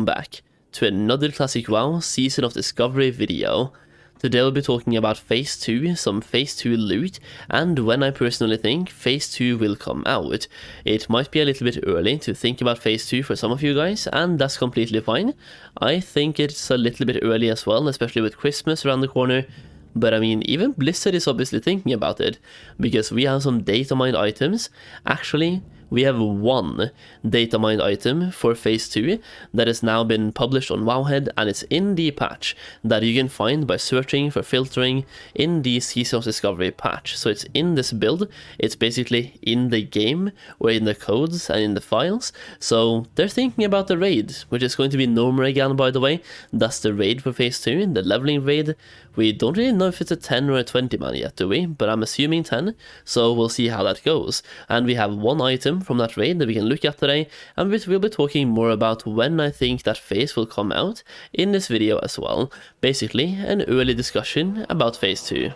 back to another Classic WoW Season of Discovery video. Today we'll be talking about Phase 2, some Phase 2 loot, and when I personally think Phase 2 will come out. It might be a little bit early to think about Phase 2 for some of you guys, and that's completely fine. I think it's a little bit early as well, especially with Christmas around the corner. But I mean, even Blizzard is obviously thinking about it, because we have some Datamined items. Actually, we have one Datamined item for Phase 2 that has now been published on Wowhead, and it's in the patch that you can find by searching for filtering in the Season of Discovery patch. So it's in this build, it's basically in the game, or in the codes and in the files. So they're thinking about the raid, which is going to be Normer again, by the way. That's the raid for Phase 2, the leveling raid. We don't really know if it's a 10 or a 20 man yet, do we? But I'm assuming 10, so we'll see how that goes. And we have one item from that raid that we can look at today, and we'll be talking more about when I think that phase will come out in this video as well. Basically, an early discussion about Phase 2.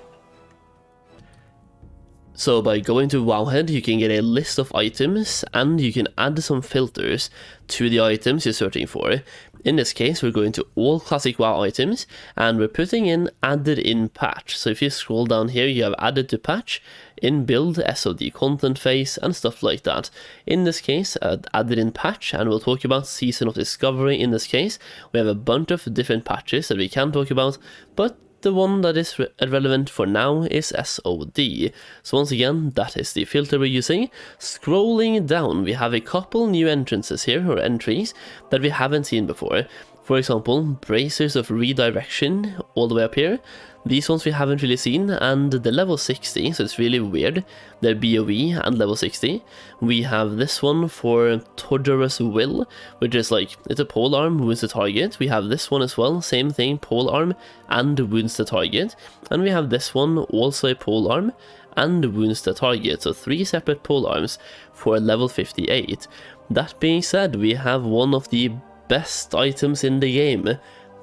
So by going to Wowhead, you can get a list of items, and you can add some filters to the items you're searching for. In this case, we're going to all Classic WoW items, and we're putting in added in patch. So if you scroll down here, you have added to patch, in build, SOD content phase, and stuff like that. In this case, added in patch, and we'll talk about Season of Discovery in this case. We have a bunch of different patches that we can talk about, but the one that is relevant for now is SOD. So once again, that is the filter we're using. Scrolling down, we have a couple new entrances here, or entries, that we haven't seen before. For example, Bracers of Redirection, all the way up here. These ones we haven't really seen, and the level 60, so it's really weird. They're BOE and level 60. We have this one for Torturous Will, which is like, it's a pole arm, wounds the target. We have this one as well, same thing, pole arm and wounds the target. And we have this one, also a pole arm and wounds the target. So 3 separate pole arms for level 58. That being said, we have one of the best items in the game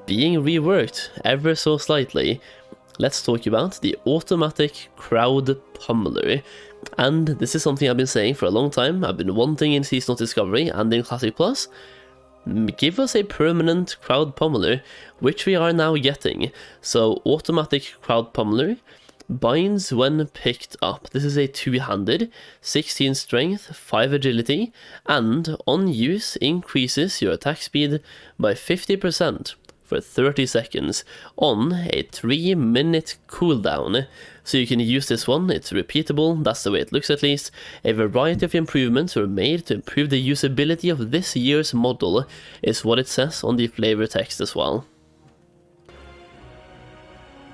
being reworked ever so slightly. Let's talk about the automatic crowd pummeler. And this is something I've been saying for a long time. I've been wanting in Season of Discovery and in Classic Plus. Give us a permanent crowd pummeler, which we are now getting. So automatic crowd pummeler binds when picked up. This is a two-handed, 16 strength, 5 agility, and on use increases your attack speed by 50%. For 30 seconds on a 3-minute cooldown. So you can use this one, it's repeatable, that's the way it looks at least. A variety of improvements were made to improve the usability of this year's model, is what it says on the flavor text as well.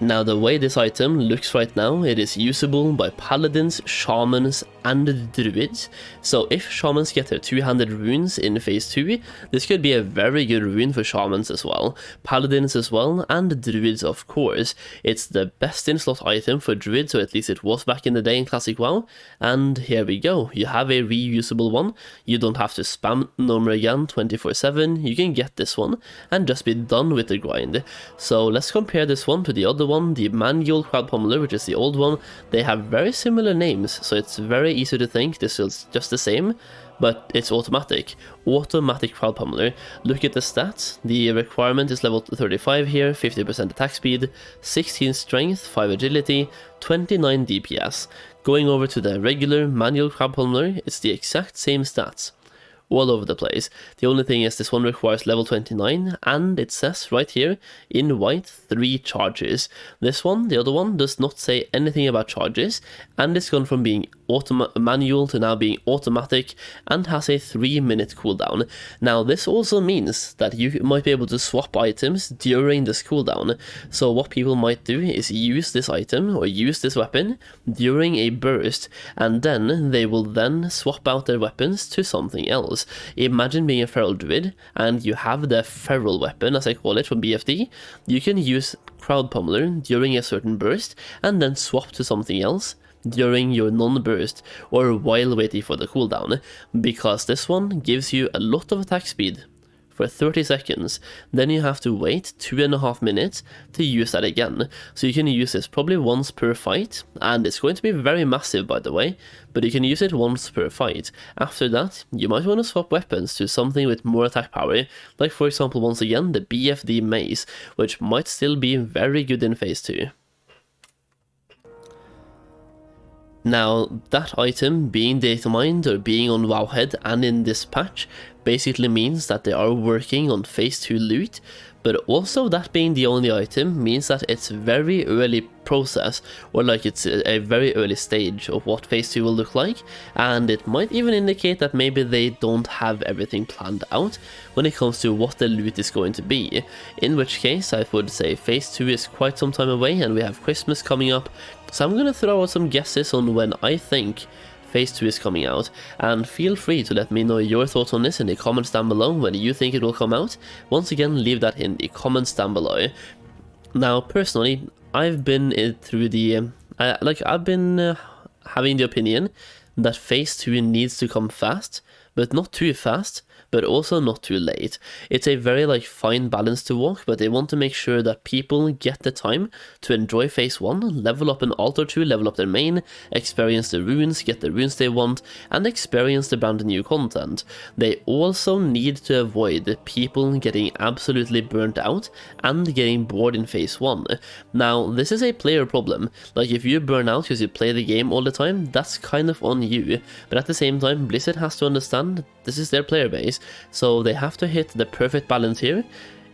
Now the way this item looks right now, it is usable by paladins, shamans and druids. So if shamans get their two-handed runes in Phase 2, this could be a very good rune for shamans as well, paladins as well, and druids of course. It's the best in slot item for druids, or at least it was back in the day in Classic WoW, and here we go, you have a reusable one. You don't have to spam Normer again 24/7, you can get this one and just be done with the grind. So let's compare this one to the other one, the manual crowd pummeler, which is the old one. They have very similar names, so it's very easy to think this is just the same, but it's automatic. Automatic crowd pummeler. Look at the stats. The requirement is level 35 here, 50% attack speed, 16 strength, 5 agility, 29 DPS. Going over to the regular manual crowd pummeler, it's the exact same stats. All over the place. The only thing is this one requires level 29, and it says right here in white 3 charges. This one, the other one, does not say anything about charges, and it's gone from being manual to now being automatic, and has a 3-minute cooldown. Now this also means that you might be able to swap items during this cooldown. So what people might do is use this item or use this weapon during a burst, and then they will then swap out their weapons to something else. Imagine being a feral druid and you have the feral weapon, as I call it, from BFD. You can use crowd pummeler during a certain burst and then swap to something else during your non-burst or while waiting for the cooldown, because this one gives you a lot of attack speed for 30 seconds, then you have to wait 2.5 minutes to use that again. So you can use this probably once per fight, and it's going to be very massive by the way, but you can use it once per fight. After that, you might want to swap weapons to something with more attack power, like for example once again the BFD mace, which might still be very good in phase 2. Now, that item being datamined or being on Wowhead and in this patch basically means that they are working on phase 2 loot, but also that being the only item means that it's very early process, or like it's a very early stage of what phase 2 will look like, and it might even indicate that maybe they don't have everything planned out when it comes to what the loot is going to be, in which case I would say phase 2 is quite some time away and we have Christmas coming up, so I'm gonna throw out some guesses on when I think phase 2 is coming out, and feel free to let me know your thoughts on this in the comments down below when you think it will come out. Once again, leave that in the comments down below. Now, personally, I've been through the, I've been having the opinion that phase 2 needs to come fast, but not too fast, but also not too late. It's a very fine balance to walk, but they want to make sure that people get the time to enjoy phase 1, level up an alt or two, level up their main, experience the runes, get the runes they want, and experience the brand new content. They also need to avoid people getting absolutely burnt out and getting bored in phase 1. Now, this is a player problem. Like, if you burn out because you play the game all the time, that's kind of on you, but at the same time, Blizzard has to understand this is their player base, so they have to hit the perfect balance here.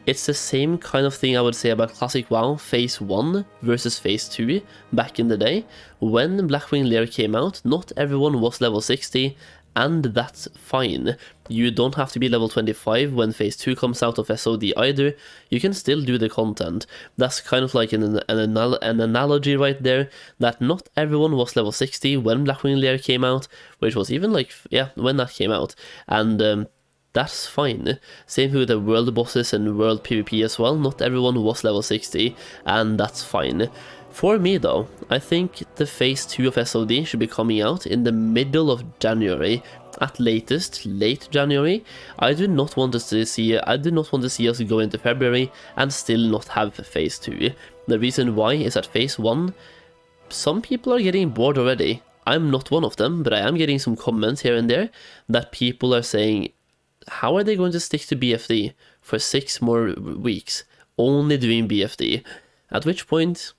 It's the same kind of thing I would say about Classic WoW phase 1 versus phase 2 back in the day. When Blackwing Lair came out, not everyone was level 60, and that's fine. You don't have to be level 25 when phase 2 comes out of SOD either, you can still do the content. That's kind of like an analogy right there, that not everyone was level 60 when Blackwing Lair came out, which was even when that came out, and that's fine. Same with the world bosses and world PvP as well, not everyone was level 60, and that's fine. For me though, I think the phase 2 of SOD should be coming out in the middle of January, at latest late January. I do not want to see us go into February and still not have phase 2. The reason why is that phase 1, some people are getting bored already. I'm not one of them, but I am getting some comments here and there that people are saying, how are they going to stick to BFD for 6 more weeks, only doing BFD? At which point,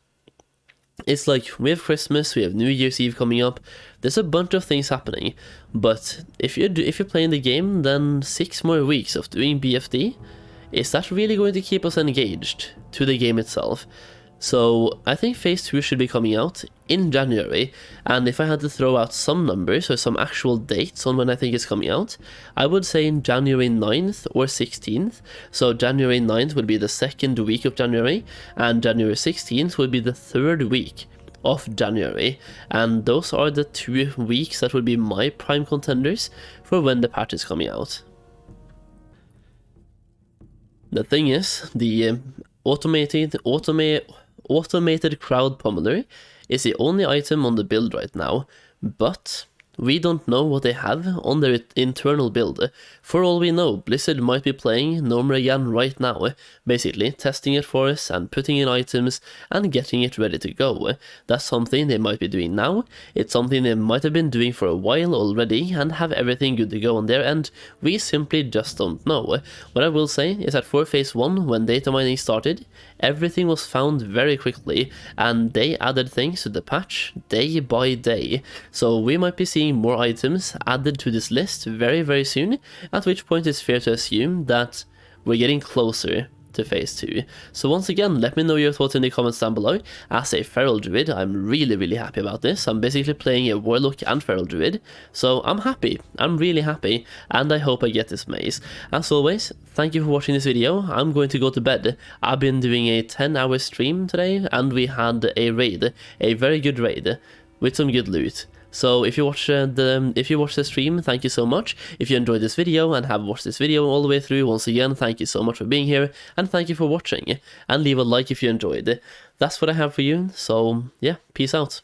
it's like, we have Christmas, we have New Year's Eve coming up, there's a bunch of things happening, but if you're playing the game, then 6 more weeks of doing BFD, is that really going to keep us engaged to the game itself? So I think phase 2 should be coming out in January, and if I had to throw out some numbers or some actual dates on when I think it's coming out, I would say in January 9th or 16th. So January 9th would be the 2nd week of January, and January 16th would be the 3rd week of January, and those are the 2 weeks that would be my prime contenders for when the patch is coming out. The thing is, the automated crowd pummeler is the only item on the build right now, but we don't know what they have on their internal build. For all we know, Blizzard might be playing Nomragan right now, basically testing it for us and putting in items and getting it ready to go. That's something they might be doing now, it's something they might have been doing for a while already and have everything good to go on their end. We simply just don't know. What I will say is that for phase 1, when data mining started, everything was found very quickly, and they added things to the patch day by day, so we might be seeing more items added to this list very, very soon, at which point it's fair to assume that we're getting closer to phase 2. So once again, let me know your thoughts in the comments down below. As a Feral Druid, I'm really happy about this. I'm basically playing a Warlock and Feral Druid, so I'm happy. I'm really happy, and I hope I get this maze. As always, thank you for watching this video. I'm going to go to bed. I've been doing a 10-hour stream today, and we had a raid, a very good raid, with some good loot. So if you watch the stream, thank you so much. If you enjoyed this video and have watched this video all the way through, once again, thank you so much for being here, and thank you for watching, and leave a like if you enjoyed. That's what I have for you, so yeah, peace out.